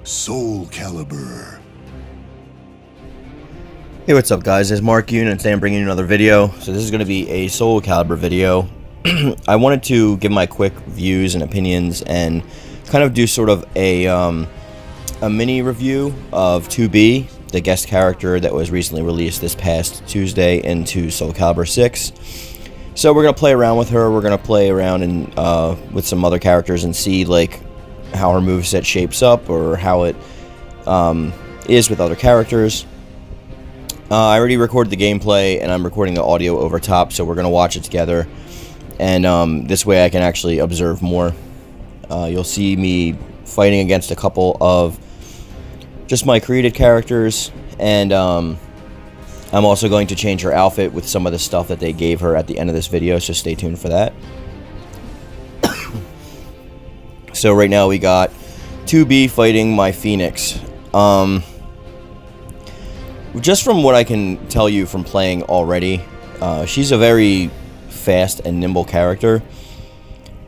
Soul Calibur. Hey, what's up guys, it's Mark Yoon and today I'm bringing you another video. So this is going to be a Soul Calibur video. I wanted to give my quick views and opinions and kind of do sort of a mini review of 2B, the guest character that was recently released this past Tuesday into Soul Calibur 6. So we're going to play around with her, we're going to play around with some other characters and see like how her moveset shapes up or how it is with other characters. I already recorded the gameplay and I'm recording the audio over top, so we're going to watch it together. And this way I can actually observe more. You'll see me fighting against a couple of just my created characters. And I'm also going to change her outfit with some of the stuff that they gave her at the end of this video, so stay tuned for that. So right now we got 2B fighting my Phoenix. Just from what I can tell you from playing already, she's a very fast and nimble character.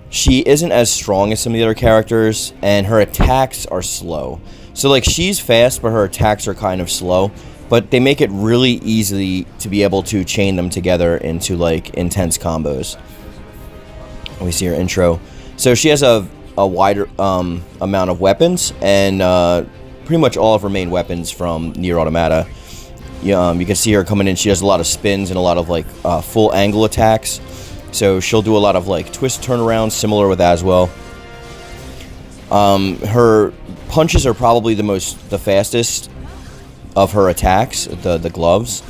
She isn't as strong as some of the other characters, and her attacks are slow. So like, she's fast, but her attacks are kind of slow, but they make it really easy to be able to chain them together into like intense combos. We see her intro. So she has a wider amount of weapons, and pretty much all of her main weapons from Nier Automata. You can see her coming in. She does a lot of spins and a lot of like full angle attacks. So she'll do a lot of like twist turnarounds, similar with Aswell. Her punches are probably the fastest of her attacks. The gloves,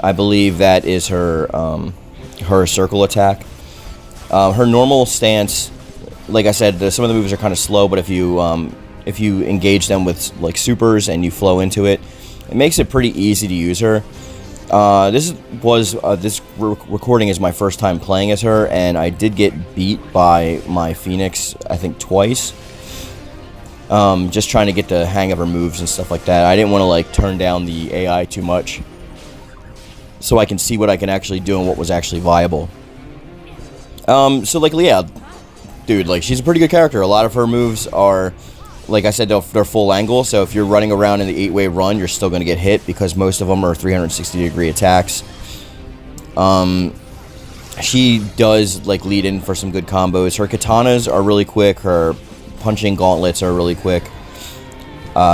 I believe that is her circle attack. Her normal stance, like I said, some of the moves are kind of slow, but if you engage them with like supers and you flow into it, it makes it pretty easy to use her. This recording is my first time playing as her, and I did get beat by my Phoenix, I think twice. Just trying to get the hang of her moves and stuff like that. I didn't want to like turn down the AI too much, so I can see what I can actually do and what was actually viable. So like, yeah, dude, like, she's a pretty good character. A lot of her moves are, like I said, they're full angle, so if you're running around in the 8-way run, you're still going to get hit because most of them are 360-degree attacks. She does like lead in for some good combos. Her katanas are really quick. Her punching gauntlets are really quick.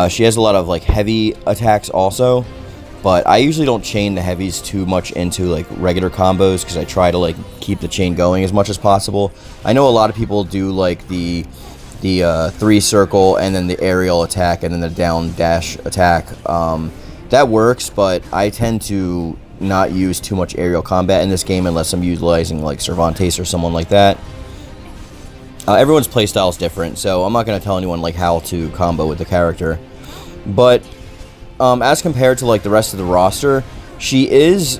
She has a lot of like heavy attacks also, but I usually don't chain the heavies too much into like regular combos because I try to like keep the chain going as much as possible. I know a lot of people do like the 3 circle and then the aerial attack and then the down dash attack. That works, but I tend to not use too much aerial combat in this game unless I'm utilizing like Cervantes or someone like that. Everyone's playstyle is different, so I'm not going to tell anyone like how to combo with the character. But as compared to like the rest of the roster, she's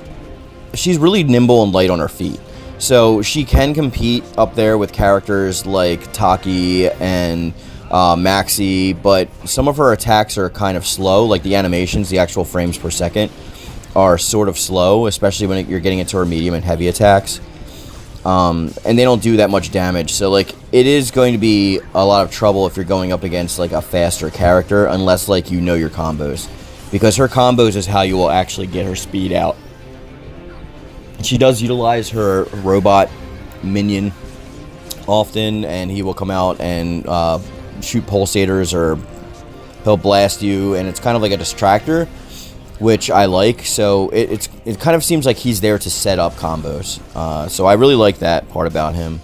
really nimble and light on her feet. So she can compete up there with characters like Taki and Maxi, but some of her attacks are kind of slow. Like the animations, the actual frames per second, are sort of slow, especially when you're getting into her medium and heavy attacks. And they don't do that much damage. So like, it is going to be a lot of trouble if you're going up against like a faster character, unless like you know your combos. Because her combos is how you will actually get her speed out. She does utilize her robot minion often, and he will come out and shoot pulsators, or he'll blast you, and it's kind of like a distractor, which I like. So it kind of seems like he's there to set up combos. So I really like that part about him.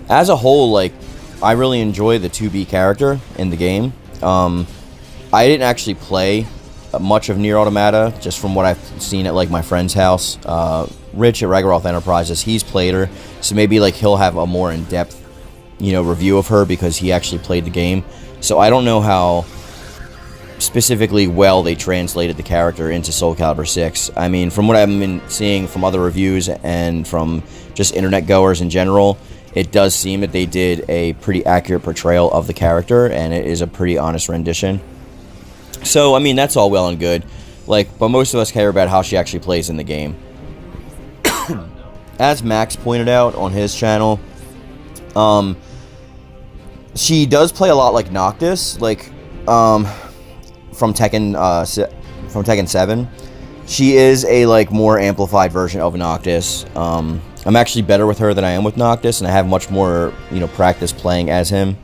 As a whole, like, I really enjoy the 2B character in the game. I didn't actually play much of Nier Automata, just from what I've seen at like my friend's house. Rich at Ragaroth Enterprises, he's played her, so maybe like he'll have a more in-depth, review of her because he actually played the game. So I don't know how specifically well they translated the character into Soul Calibur 6. I mean, from what I've been seeing from other reviews and from just internet goers in general, it does seem that they did a pretty accurate portrayal of the character, and it is a pretty honest rendition. So, I mean, that's all well and good, like, but most of us care about how she actually plays in the game. As Max pointed out on his channel, She does play a lot like Noctis, like from Tekken 7. She is a like more amplified version of Noctis. I'm actually better with her than I am with Noctis, and I have much more, practice playing as him.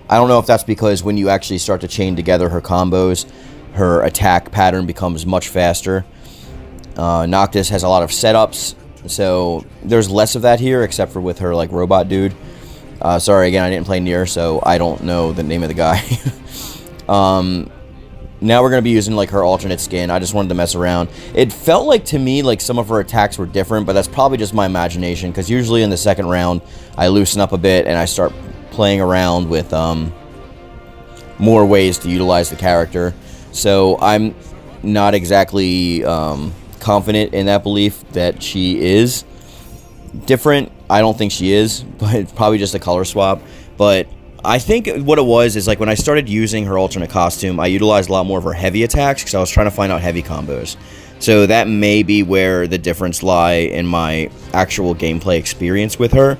I don't know if that's because when you actually start to chain together her combos, her attack pattern becomes much faster. Noctis has a lot of setups, so there's less of that here, except for with her like robot dude. Sorry again, I didn't play Nier, so I don't know the name of the guy. Now we're going to be using like her alternate skin. I just wanted to mess around. It felt like to me like some of her attacks were different, but that's probably just my imagination, because usually in the second round I loosen up a bit and I start playing around with more ways to utilize the character. So I'm not exactly confident in that belief that she is different. I don't think she is, but it's probably just a color swap. But I think what it was is like when I started using her alternate costume, I utilized a lot more of her heavy attacks because I was trying to find out heavy combos. So that may be where the difference lie in my actual gameplay experience with her.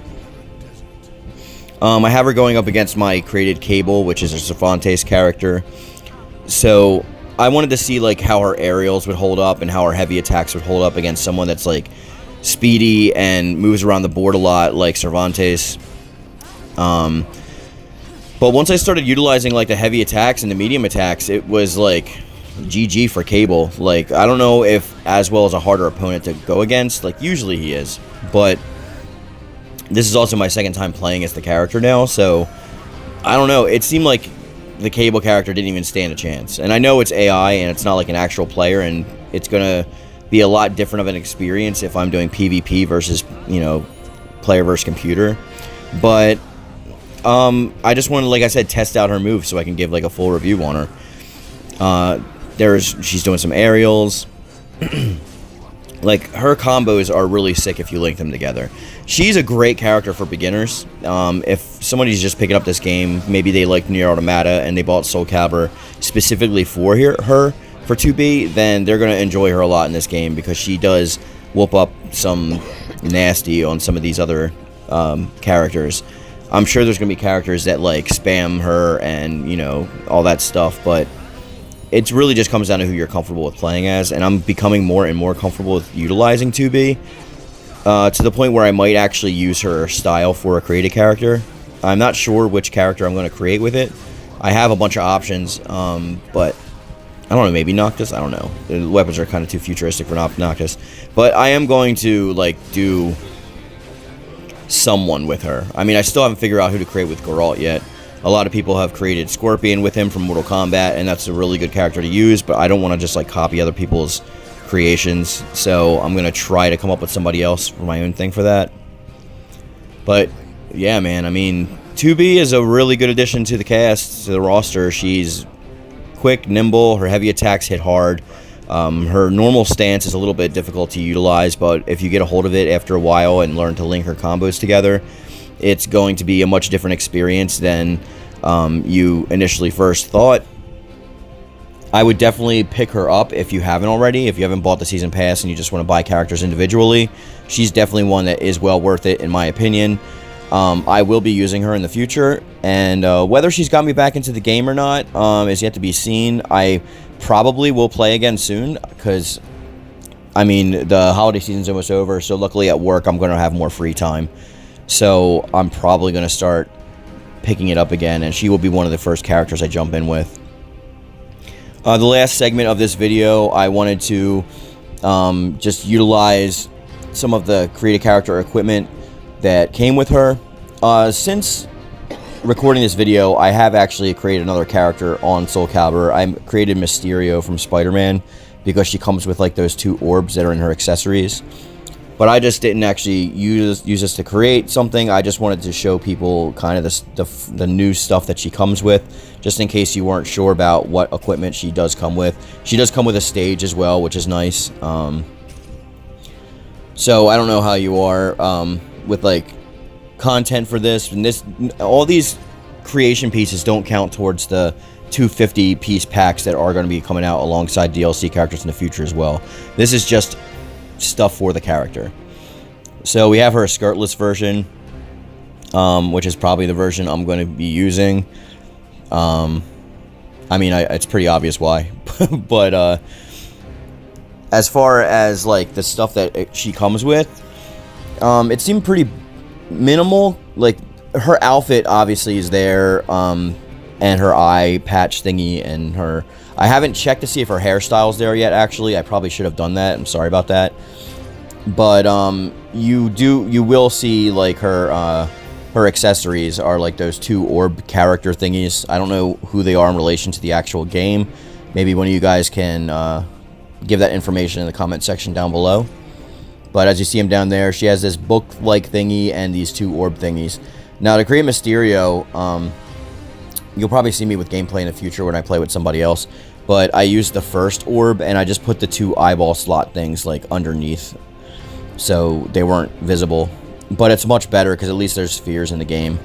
I have her going up against my created Cable, which is a Cervantes character. So I wanted to see like how her aerials would hold up and how her heavy attacks would hold up against someone that's like speedy and moves around the board a lot like Cervantes. But once I started utilizing like the heavy attacks and the medium attacks, it was like GG for Cable. Like, I don't know if as well as a harder opponent to go against. Like, usually he is. But this is also my second time playing as the character now, so I don't know. It seemed like the Cable character didn't even stand a chance. And I know it's AI and it's not like an actual player, and it's going to be a lot different of an experience if I'm doing PvP versus, player versus computer. But I just want to, like I said, test out her moves so I can give like a full review on her. She's doing some aerials. Like, her combos are really sick if you link them together. She's a great character for beginners. If somebody's just picking up this game, maybe they like Nier Automata and they bought Soul Calibur specifically for her for 2B, then they're going to enjoy her a lot in this game because she does whoop up some nasty on some of these other characters. I'm sure there's going to be characters that like spam her and, all that stuff, but it really just comes down to who you're comfortable with playing as, and I'm becoming more and more comfortable with utilizing 2B to the point where I might actually use her style for a created character. I'm not sure which character I'm going to create with it. I have a bunch of options, but I don't know, maybe Noctis? I don't know. The weapons are kind of too futuristic for Noctis. But I am going to, like, do someone with her. I mean, I still haven't figured out who to create with Geralt yet. A lot of people have created Scorpion with him from Mortal Kombat, and that's a really good character to use, but I don't want to just, like, copy other people's creations, so I'm going to try to come up with somebody else for my own thing for that. But, yeah, man, I mean, 2B is a really good addition to the cast, to the roster. She's quick, nimble, her heavy attacks hit hard. Her normal stance is a little bit difficult to utilize, but if you get a hold of it after a while and learn to link her combos together, it's going to be a much different experience than you initially first thought. I would definitely pick her up if you haven't already. If you haven't bought the Season Pass and you just want to buy characters individually, she's definitely one that is well worth it, in my opinion. I will be using her in the future, and whether she's got me back into the game or not is yet to be seen. I probably will play again soon, because, I mean, the holiday season's almost over, so luckily at work I'm going to have more free time. So I'm probably going to start picking it up again, and she will be one of the first characters I jump in with. The last segment of this video, I wanted to just utilize some of the created character equipment that came with her. Since recording this video, I have actually created another character on Soul Calibur. I created Mysterio from Spider-Man because she comes with like those 2 orbs that are in her accessories. But I just didn't actually use this to create something. I just wanted to show people kind of the new stuff that she comes with, just in case you weren't sure about what equipment she does come with. She does come with a stage as well, which is nice. So I don't know how you are with like content for this. And all these creation pieces don't count towards the 250 piece packs that are going to be coming out alongside DLC characters in the future as well. This is just stuff for the character. So we have her skirtless version. which is probably the version I'm going to be using. I mean, it's pretty obvious why. But as far as like the stuff that she comes with, it seemed pretty minimal. Like her outfit obviously is there, and her eye patch thingy, and her. I haven't checked to see if her hairstyle's there yet. Actually, I probably should have done that. I'm sorry about that. But you will see like her accessories are like those 2 orb character thingies. I don't know who they are in relation to the actual game. Maybe one of you guys can give that information in the comment section down below. But as you see them down there, she has this book-like thingy and these 2 orb thingies. Now to create Mysterio, you'll probably see me with gameplay in the future when I play with somebody else. But I used the first orb and I just put the 2 eyeball slot things like underneath, so they weren't visible. But it's much better because at least there's spheres in the game.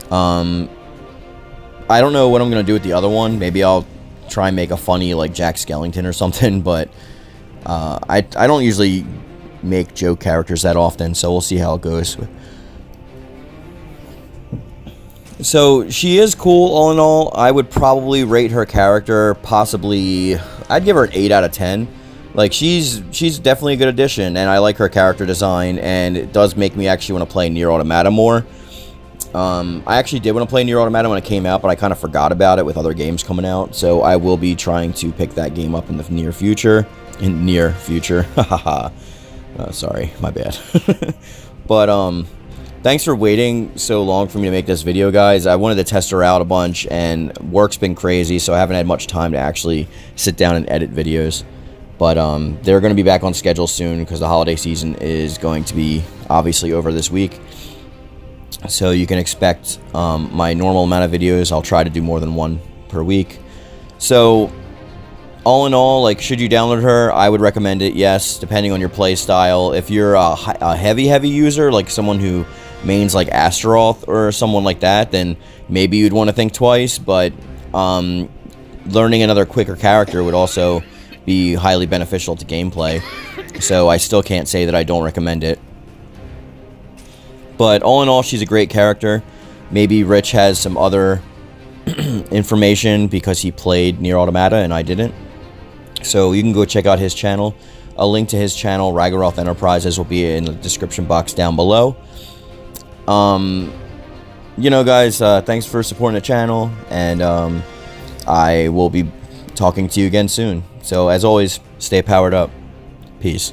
I don't know what I'm going to do with the other one. Maybe I'll try and make a funny like Jack Skellington or something. But I don't usually make joke characters that often, so we'll see how it goes. So she is cool all in all. I would probably rate her character possibly, I'd give her an 8 out of 10. Like she's definitely a good addition, and I like her character design, and it does make me actually want to play Nier Automata more. I actually did want to play Nier Automata when it came out, but I kind of forgot about it with other games coming out. So I will be trying to pick that game up in the near future. Haha. Sorry, my bad. But thanks for waiting so long for me to make this video, guys. I wanted to test her out a bunch, and work's been crazy, so I haven't had much time to actually sit down and edit videos. But they're going to be back on schedule soon because the holiday season is going to be obviously over this week. So you can expect my normal amount of videos. I'll try to do more than 1 per week. So all in all, like, should you download her? I would recommend it, yes, depending on your play style. If you're a heavy user, like someone who mains like Astaroth or someone like that, then maybe you'd want to think twice. But learning another quicker character would also be highly beneficial to gameplay. So I still can't say that I don't recommend it. But all in all, she's a great character. Maybe Rich has some other information because he played Nier Automata and I didn't. So you can go check out his channel. A link to his channel, Ragaroth Enterprises, will be in the description box down below. You know, guys, thanks for supporting the channel, and I will be talking to you again soon. So as always, stay powered up. Peace.